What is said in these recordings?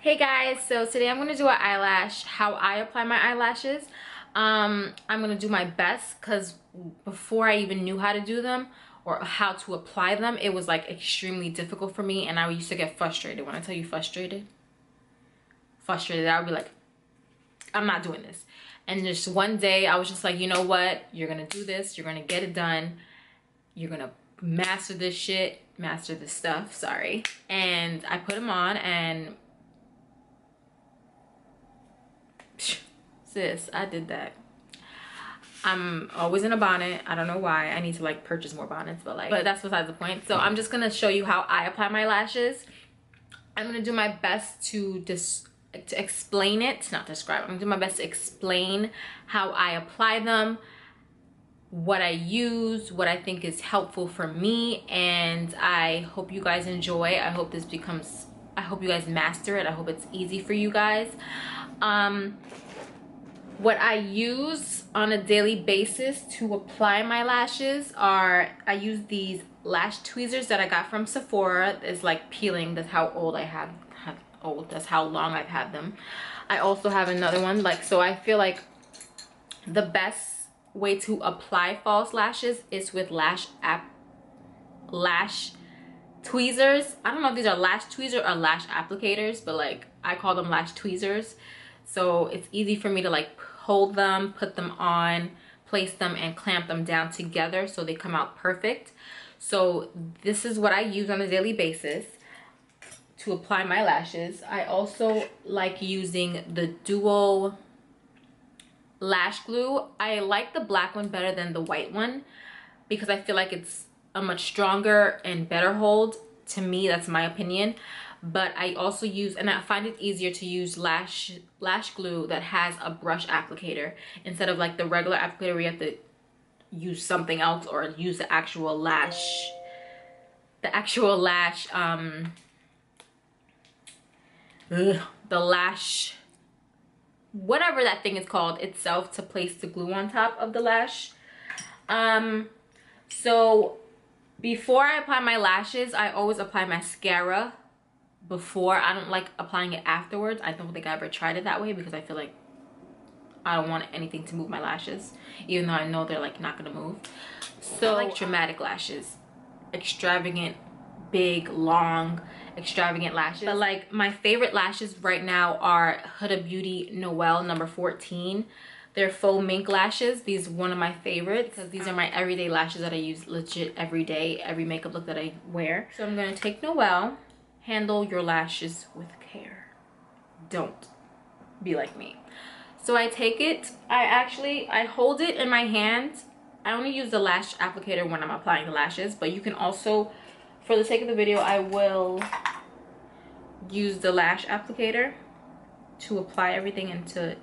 Hey guys, so today I'm going to do an eyelash, how I apply my eyelashes. I'm going to do my best because before I even knew how to do them or how to apply them, it was like extremely difficult for me, and I used to get frustrated. When I tell you frustrated, I would be like, I'm not doing this. And just one day I was just like, you know what, you're going to do this, you're going to get it done, you're going to master this shit, master this stuff, sorry. And I put them on, and sis, I did that. I'm always in a bonnet. I don't know why. I need to like purchase more bonnets, but that's besides the point. So I'm just gonna show you how I apply my lashes. I'm gonna do my best to explain it, not describe. I'm gonna do my best to explain how I apply them, what I use, what I think is helpful for me, and I hope you guys enjoy. I hope you guys master it. I hope it's easy for you guys. What I use on a daily basis to apply my lashes are, I use these lash tweezers that I got from Sephora. It's like peeling. That's how old I have. That's how long I've had them. I also have another one. So I feel like the best way to apply false lashes is with lash tweezers. I don't know if these are lash tweezers or lash applicators, but like I call them lash tweezers. So it's easy for me to like hold them, put them on, place them, and clamp them down together so they come out perfect. So this is what I use on a daily basis to apply my lashes. I also like using the duo lash glue. I like the black one better than the white one because I feel like it's a much stronger and better hold. To me, that's my opinion. But I also use, and I find it easier to use lash glue that has a brush applicator instead of like the regular applicator where you have to use something else or use the actual lash whatever that thing is called itself to place the glue on top of the lash. So before I apply my lashes, I always apply mascara before. I don't like applying it afterwards. I don't think I ever tried it that way because I feel like I don't want anything to move my lashes, even though I know they're like not gonna move. So I like dramatic lashes, extravagant, big, long, extravagant lashes. But like my favorite lashes right now are Huda Beauty Noelle number 14. They're faux mink lashes. These are one of my favorites because these are my everyday lashes that I use legit every day, every makeup look that I wear. So I'm gonna take Noelle. Handle your lashes with care. Don't be like me. So I take it, I hold it in my hand. I only use the lash applicator when I'm applying the lashes, but you can also, for the sake of the video, I will use the lash applicator to apply everything into it.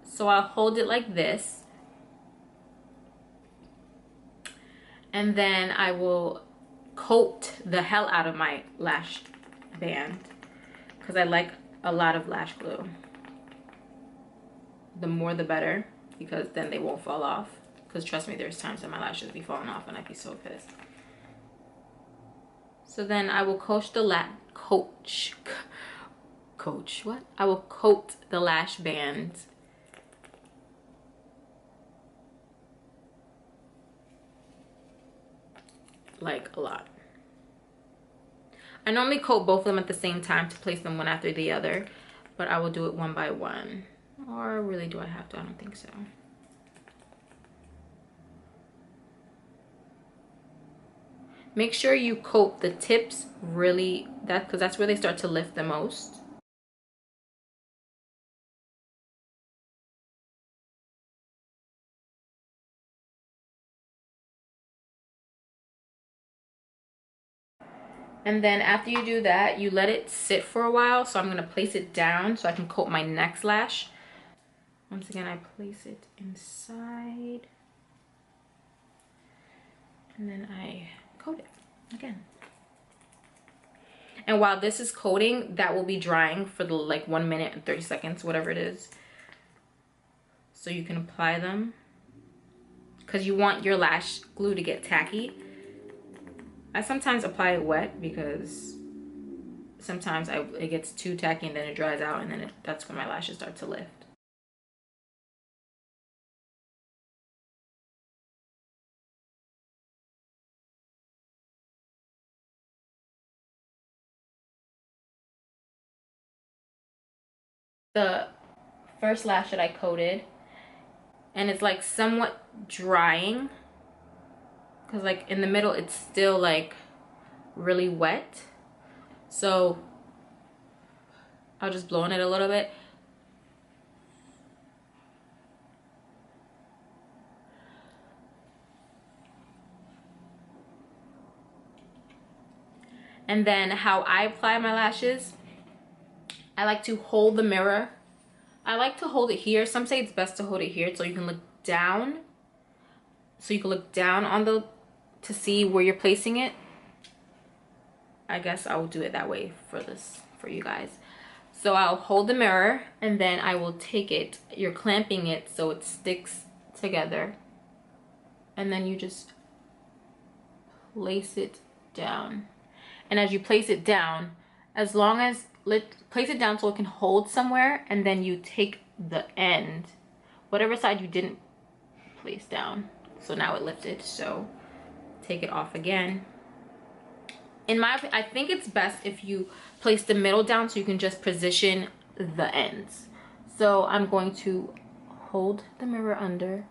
So I'll hold it like this, and then I will coat the hell out of my lash band because I like a lot of lash glue. The more the better, because then they won't fall off. Because trust me, there's times that my lashes be falling off and I'd be so pissed. So then I will I will coat the lash band like a lot. I normally coat both of them at the same time to place them one after the other, but I will do it one by one. Or really, do I have to? I don't think so. Make sure you coat the tips really, because that's where they start to lift the most. And then after you do that, you let it sit for a while. So I'm going to place it down so I can coat my next lash. Once again, I place it inside. And then I coat it again. And while this is coating, that will be drying for the like 1 minute and 30 seconds, whatever it is. So you can apply them. Because you want your lash glue to get tacky. I sometimes apply it wet because sometimes it gets too tacky and then it dries out, and then that's when my lashes start to lift. The first lash that I coated, and it's like somewhat drying because like in the middle it's still like really wet, so I'll just blow on it a little bit. And then how I apply my lashes, I like to hold the mirror. I like to hold it here. Some say it's best to hold it here so you can look down. So you can look down on the, to see where you're placing it. I guess I will do it that way for this, for you guys. So I'll hold the mirror and then I will take it. You're clamping it so it sticks together. And then you just place it down. And as you place it down, as long as, place it down so it can hold somewhere, and then you take the end, whatever side you didn't place down. So now it lifted, so take it off again. In my opinion, I think it's best if you place the middle down so you can just position the ends. So I'm going to hold the mirror under,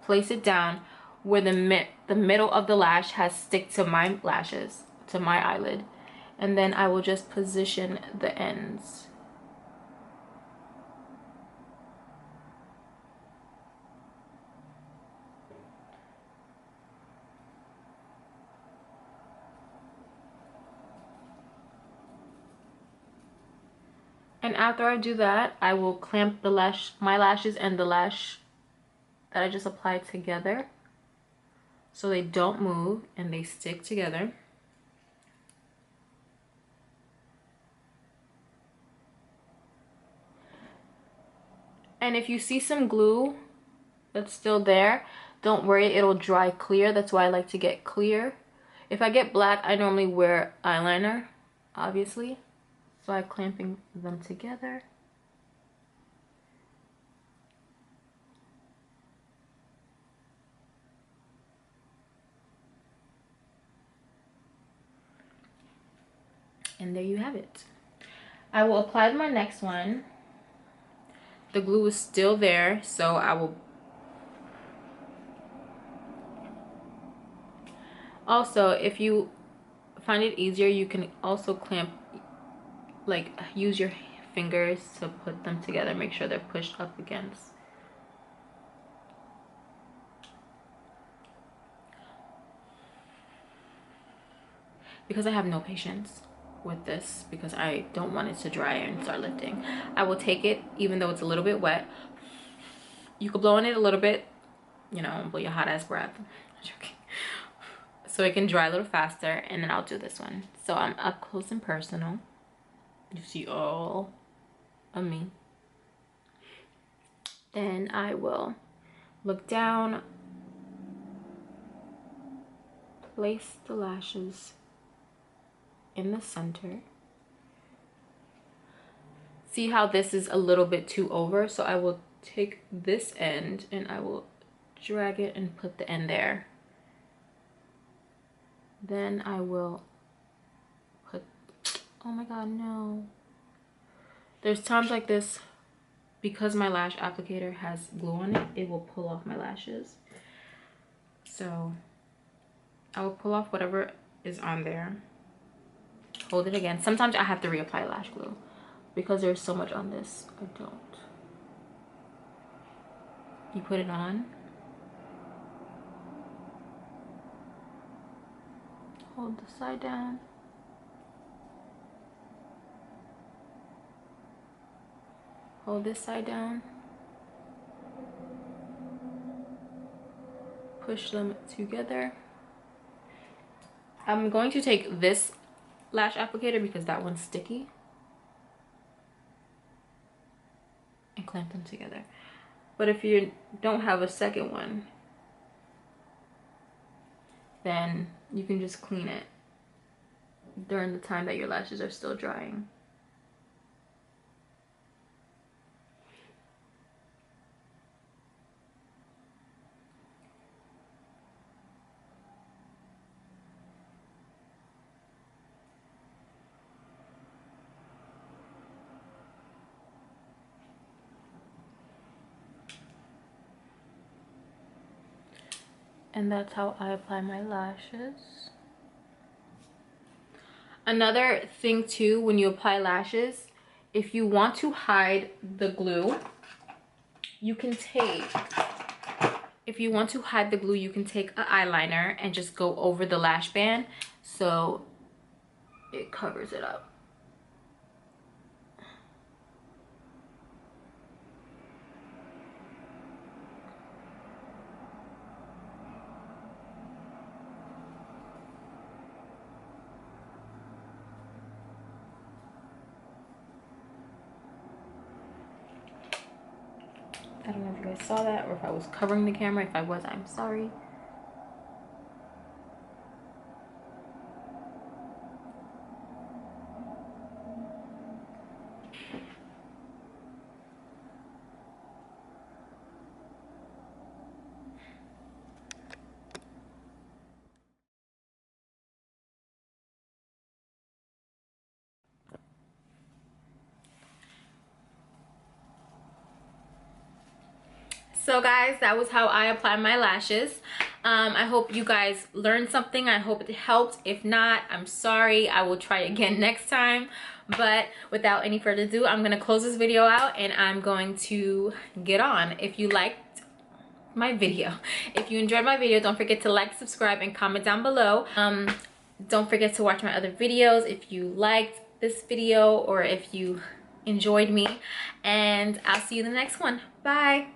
place it down where the middle of the lash has stick to my lashes, to my eyelid, and then I will just position the ends. And after I do that, I will clamp the my lashes and the lash that I just applied together so they don't move and they stick together. And if you see some glue that's still there, don't worry, it'll dry clear. That's why I like to get clear. If I get black, I normally wear eyeliner, obviously. So I'm clamping them together. And there you have it. I will apply my next one. The glue is still there, so I will also, if you find it easier, you can also clamp, like use your fingers to put them together, make sure they're pushed up against. Because I have no patience with this, because I don't want it to dry and start lifting, I will take it, even though it's a little bit wet. You could blow on it a little bit, you know, blow your hot ass breath. I'm joking. So it can dry a little faster, and then I'll do this one. So I'm up close and personal. You see all of me. Then I will look down, place the lashes in the center. See how this is a little bit too over, so I will take this end and I will drag it and put the end there. Then I will put, oh my god, no. There's times like this, because my lash applicator has glue on it, it will pull off my lashes. So I will pull off whatever is on there. Hold it again. Sometimes I have to reapply lash glue because there's so much on this. I don't. You put it on. Hold the side down. Hold this side down. Push them together. I'm going to take this lash applicator because that one's sticky and clamp them together. But if you don't have a second one, then you can just clean it during the time that your lashes are still drying. And that's how I apply my lashes. Another thing too, when you apply lashes, if you want to hide the glue, you can take, if you want to hide the glue, you can take an eyeliner and just go over the lash band so it covers it up. I don't know if you guys saw that or if I was covering the camera. If I was, I'm sorry. So guys, that was how I apply my lashes. I hope you guys learned something. I hope it helped. If not, I'm sorry. I will try again next time. But without any further ado, I'm going to close this video out and I'm going to get on. If you liked my video, if you enjoyed my video, don't forget to like, subscribe, and comment down below. Don't forget to watch my other videos if you liked this video or if you enjoyed me. And I'll see you in the next one. Bye.